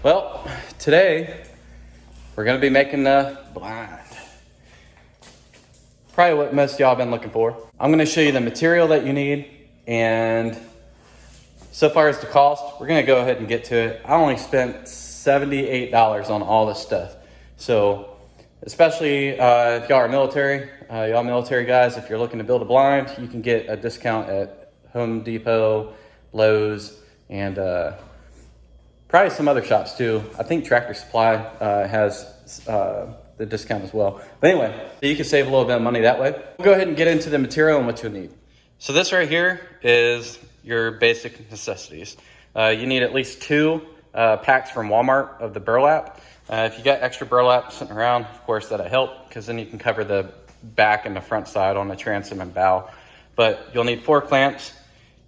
Well, today we're going to be making the blind. Probably what most of y'all have been looking for. I'm going to show you the material that you need, and so far as the cost, we're going to go ahead and get to it. I only spent $78 on all this stuff. So especially if y'all are military, y'all military guys, if you're looking to build a blind, you can get a discount at Home Depot, Lowe's, and probably some other shops too. I think Tractor Supply has the discount as well. But anyway, you can save a little bit of money that way. We'll go ahead and get into the material and what you'll need. So this right here is your basic necessities. You need at least 2 packs from Walmart of the burlap. If you got extra burlap sitting around, of course that'll help, because then you can cover the back and the front side on the transom and bow. But you'll need 4 clamps.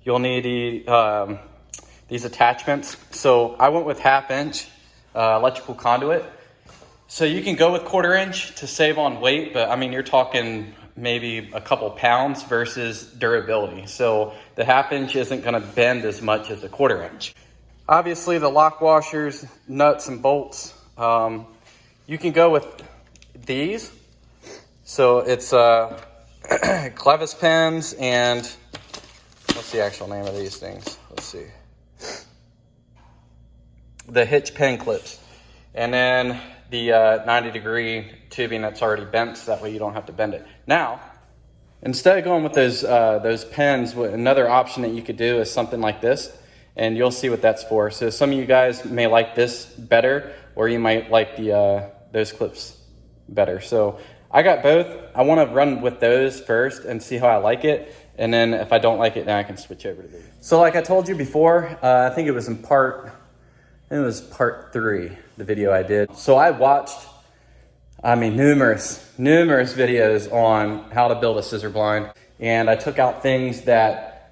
You'll need these attachments. So I went with 1/2 inch electrical conduit. So you can go with 1/4 inch to save on weight, but I mean, you're talking maybe a couple pounds versus durability. So the 1/2 inch isn't gonna bend as much as the 1/4 inch. Obviously the lock washers, nuts and bolts. You can go with these. So it's clevis pins and what's the actual name of these things? Let's see. The hitch pin clips. And then the 90-degree tubing that's already bent, so that way you don't have to bend it. Now, instead of going with those pins, another option that you could do is something like this, and you'll see what that's for. So some of you guys may like this better, or you might like those clips better. So I got both. I want to run with those first and see how I like it, and then if I don't like it, then I can switch over to these. So like I told you before, I think it was part 3, the video I did. So I watched, numerous videos on how to build a scissor blind. And I took out things that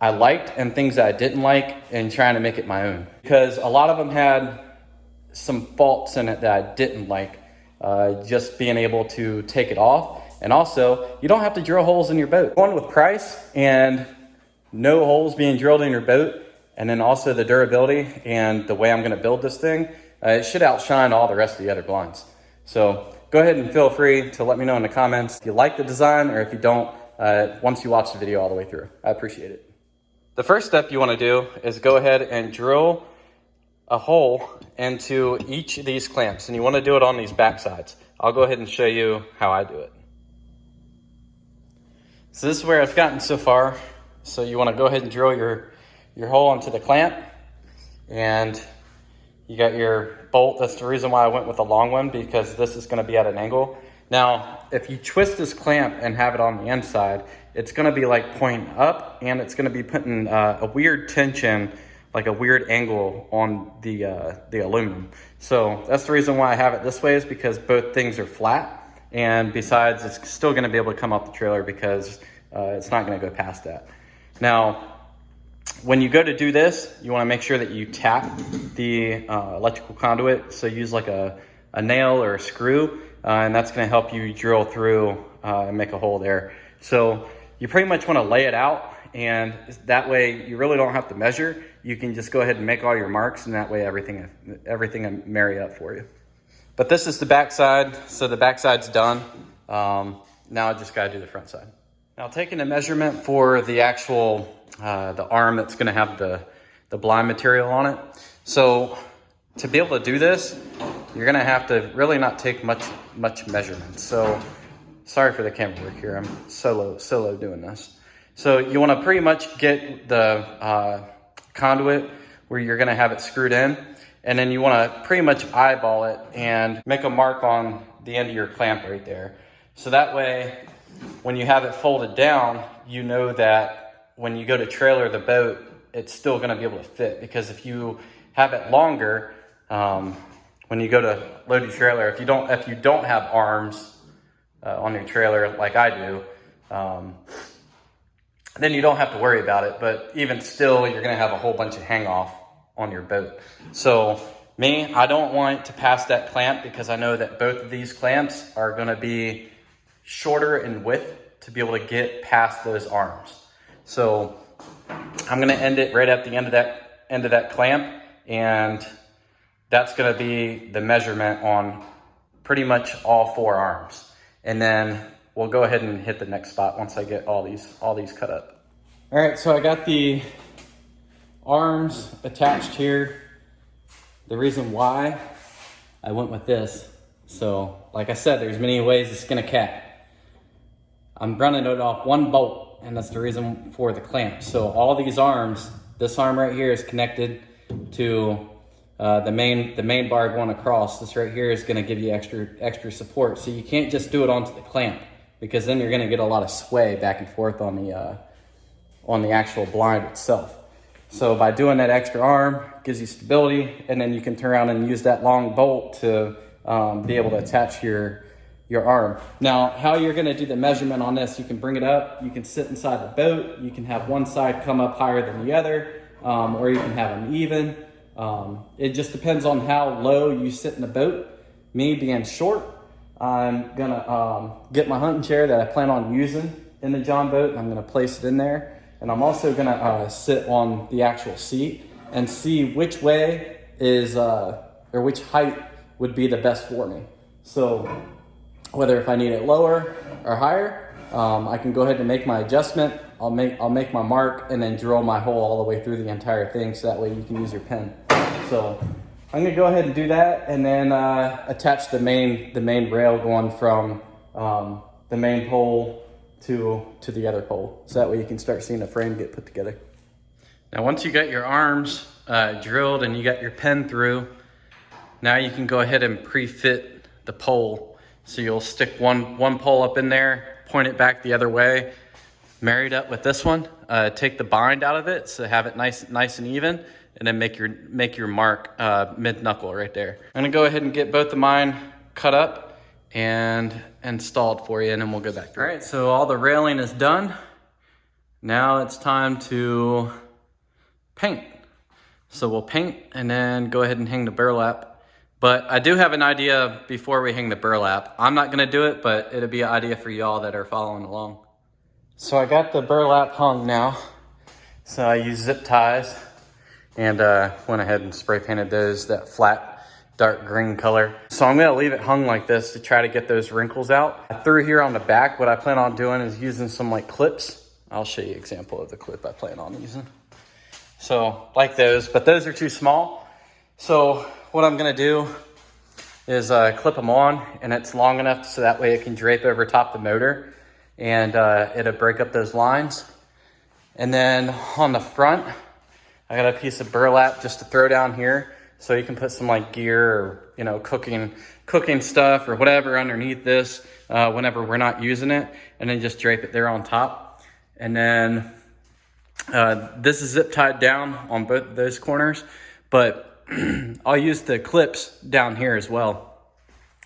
I liked and things that I didn't like and trying to make it my own. Because a lot of them had some faults in it that I didn't like. Just being able to take it off. And also, you don't have to drill holes in your boat. One with price and no holes being drilled in your boat, and then also the durability and the way I'm gonna build this thing, it should outshine all the rest of the other blinds. So go ahead and feel free to let me know in the comments if you like the design, or if you don't, once you watch the video all the way through. I appreciate it. The first step you wanna do is go ahead and drill a hole into each of these clamps, and you wanna do it on these back sides. I'll go ahead and show you how I do it. So this is where I've gotten so far. So you wanna go ahead and drill your hole into the clamp, and you got your bolt. That's the reason why I went with the long one, because this is going to be at an angle. Now, if you twist this clamp and have it on the inside, it's going to be like pointing up, and it's going to be putting a weird tension, like a weird angle on the aluminum. So that's the reason why I have it this way, is because both things are flat, and besides, it's still going to be able to come off the trailer because it's not going to go past that. Now, when you go to do this, you want to make sure that you tap the electrical conduit. So use like a nail or a screw, and that's going to help you drill through and make a hole there. So you pretty much want to lay it out, and that way you really don't have to measure. You can just go ahead and make all your marks, and that way everything will marry up for you. But this is the back side, so the back side's done. Now I just got to do the front side. Now, taking a measurement for the actual the arm that's going to have the blind material on it. So to be able to do this, you're going to have to really not take much measurement. So sorry for the camera work here. I'm solo doing this. So you want to pretty much get the conduit where you're going to have it screwed in, and then you want to pretty much eyeball it and make a mark on the end of your clamp right there. So that way, when you have it folded down, you know that when you go to trailer the boat, it's still going to be able to fit. Because if you have it longer, when you go to load your trailer, if you don't have arms on your trailer like I do, then you don't have to worry about it. But even still, you're going to have a whole bunch of hang off on your boat. So me, I don't want it to pass that clamp, because I know that both of these clamps are going to be shorter in width to be able to get past those arms. So I'm going to end it right at the end of that clamp, and that's gonna be the measurement on pretty much all 4 arms. And then we'll go ahead and hit the next spot once I get all these cut up. All right, so I got the arms attached here. The reason why I went with this, so like I said, there's many ways to skin a cat. I'm running it off 1 bolt, and that's the reason for the clamp. So all these arms, this arm right here is connected to the main bar going across. This right here is going to give you extra support. So you can't just do it onto the clamp, because then you're going to get a lot of sway back and forth on the actual blind itself. So by doing that extra arm, it gives you stability, and then you can turn around and use that long bolt to be able to attach your arm. Now, how you're going to do the measurement on this, you can bring it up, you can sit inside the boat, you can have one side come up higher than the other, or you can have them even. It just depends on how low you sit in the boat. Me being short, I'm gonna get my hunting chair that I plan on using in the John boat, and I'm gonna place it in there. And I'm also gonna sit on the actual seat and see which way is, or which height would be the best for me. So whether if I need it lower or higher, I can go ahead and make my adjustment. I'll make my mark and then drill my hole all the way through the entire thing, so that way you can use your pen. So I'm gonna go ahead and do that, and then attach the main rail going from the main pole to the other pole, so that way you can start seeing the frame get put together. Now once you got your arms drilled and you got your pen through, now you can go ahead and pre-fit the pole. So you'll stick one pole up in there, point it back the other way, married up with this one. Take the bind out of it, so have it nice and even, and then make your mark mid knuckle right there. I'm gonna go ahead and get both of mine cut up and installed for you, and then we'll go back through. All right, so all the railing is done. Now it's time to paint. So we'll paint and then go ahead and hang the burlap. But I do have an idea before we hang the burlap. I'm not gonna do it, but it'll be an idea for y'all that are following along. So I got the burlap hung now. So I used zip ties and went ahead and spray painted those, that flat dark green color. So I'm gonna leave it hung like this to try to get those wrinkles out. I threw here on the back, what I plan on doing is using some like clips. I'll show you an example of the clip I plan on using. So like those, but those are too small. So what I'm gonna do is clip them on, and it's long enough so that way it can drape over top the motor, and it'll break up those lines. And then on the front, I got a piece of burlap just to throw down here, so you can put some like gear or, you know, cooking stuff or whatever underneath this whenever we're not using it, and then just drape it there on top. And then this is zip tied down on both of those corners, but I'll use the clips down here as well.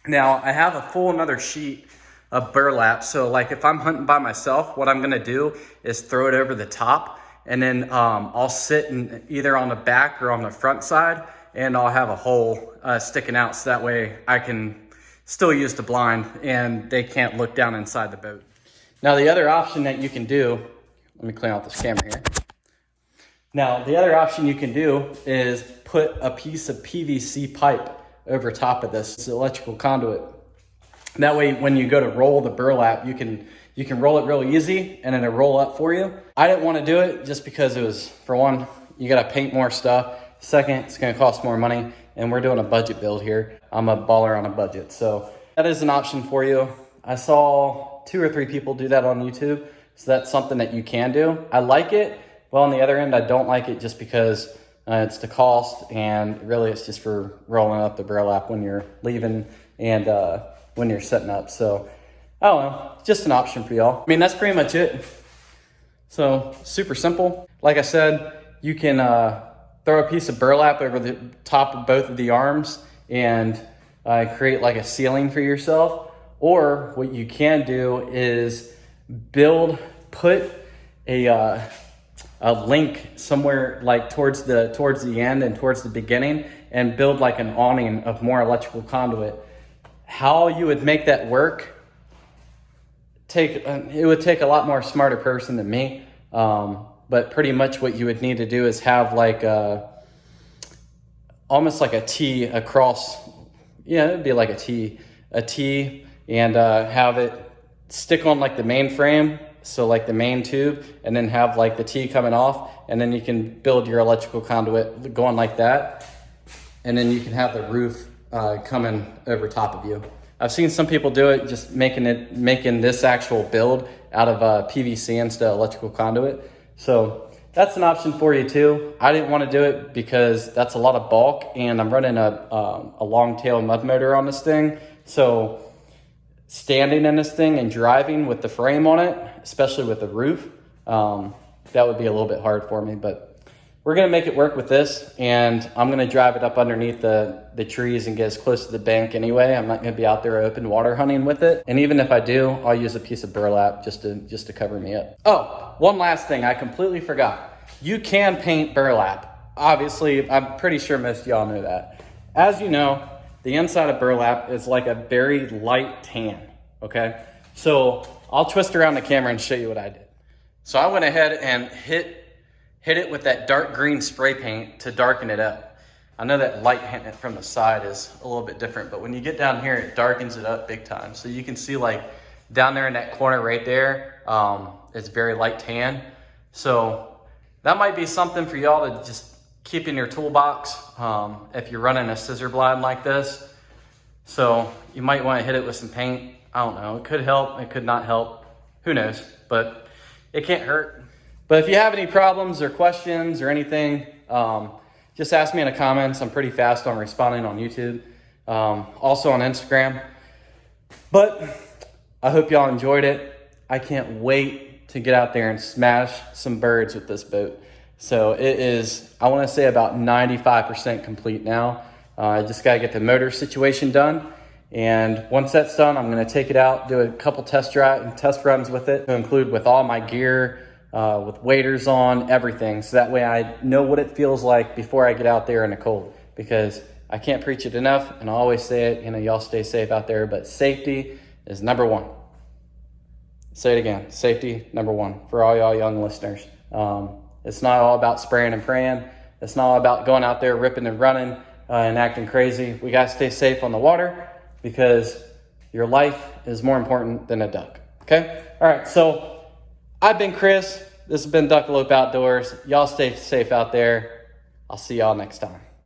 Now I have a full another sheet of burlap, so like if I'm hunting by myself, what I'm gonna do is throw it over the top, and then I'll sit in either on the back or on the front side, and I'll have a hole sticking out, so that way I can still use the blind and they can't look down inside the boat. Now the other option that you can do, let me clean out this camera here. Now the other option you can do is put a piece of PVC pipe over top of this electrical conduit. That way when you go to roll the burlap, you can roll it real easy and it'll roll up for you. I didn't want to do it just because it was, for one, you got to paint more stuff. Second, it's going to cost more money, and we're doing a budget build here. I'm a baller on a budget, so that is an option for you. I saw 2 or 3 people do that on YouTube, so that's something that you can do. I like it, but on the other end, I don't like it just because it's the cost, and really it's just for rolling up the burlap when you're leaving and when you're setting up. So I don't know, just an option for y'all. I mean, that's pretty much it. So super simple. Like I said, you can throw a piece of burlap over the top of both of the arms and create like a ceiling for yourself. Or what you can do is put a link somewhere like towards the end and towards the beginning, and build like an awning of more electrical conduit. How you would make that work, it would take a lot more smarter person than me. But pretty much what you would need to do is have like almost like a T across, yeah, it'd be like a T, and have it stick on like the main frame, so like the main tube, and then have like the T coming off, and then you can build your electrical conduit going like that, and then you can have the roof coming over top of you. I've seen some people do it, just making this actual build out of PVC instead of electrical conduit. So that's an option for you too. I didn't want to do it because that's a lot of bulk, and I'm running a long tail mud motor on this thing. So standing in this thing and driving with the frame on it, especially with the roof, that would be a little bit hard for me, but we're gonna make it work with this, and I'm gonna drive it up underneath the trees and get as close to the bank anyway. I'm not gonna be out there open water hunting with it. And even if I do, I'll use a piece of burlap just to cover me up. Oh, one last thing I completely forgot. You can paint burlap. Obviously, I'm pretty sure most of y'all know that. As you know, the inside of burlap is like a very light tan, okay? So I'll twist around the camera and show you what I did. So I went ahead and hit it with that dark green spray paint to darken it up. I know that light hitting it from the side is a little bit different, but when you get down here, it darkens it up big time. So you can see like down there in that corner right there, it's very light tan. So that might be something for y'all to just keep in your toolbox if you're running a scissor blind like this. So you might want to hit it with some paint. I don't know, it could help, it could not help, who knows, but it can't hurt. But if you have any problems or questions or anything, just ask me in the comments. I'm pretty fast on responding on YouTube, also on Instagram. But I hope y'all enjoyed it. I can't wait to get out there and smash some birds with this boat. So it is, I want to say about 95% complete now. I just got to get the motor situation done. And once that's done, I'm going to take it out, do a couple test runs with it to include with all my gear, with waders on, everything. So that way I know what it feels like before I get out there in the cold, because I can't preach it enough, and I always say it, y'all stay safe out there, but safety is number one. Say it again, safety number one for all y'all young listeners. It's not all about spraying and praying. It's not all about going out there ripping and running and acting crazy. We got to stay safe on the water, because your life is more important than a duck, okay? All right, so I've been Chris. This has been Duckalope Outdoors. Y'all stay safe out there. I'll see y'all next time.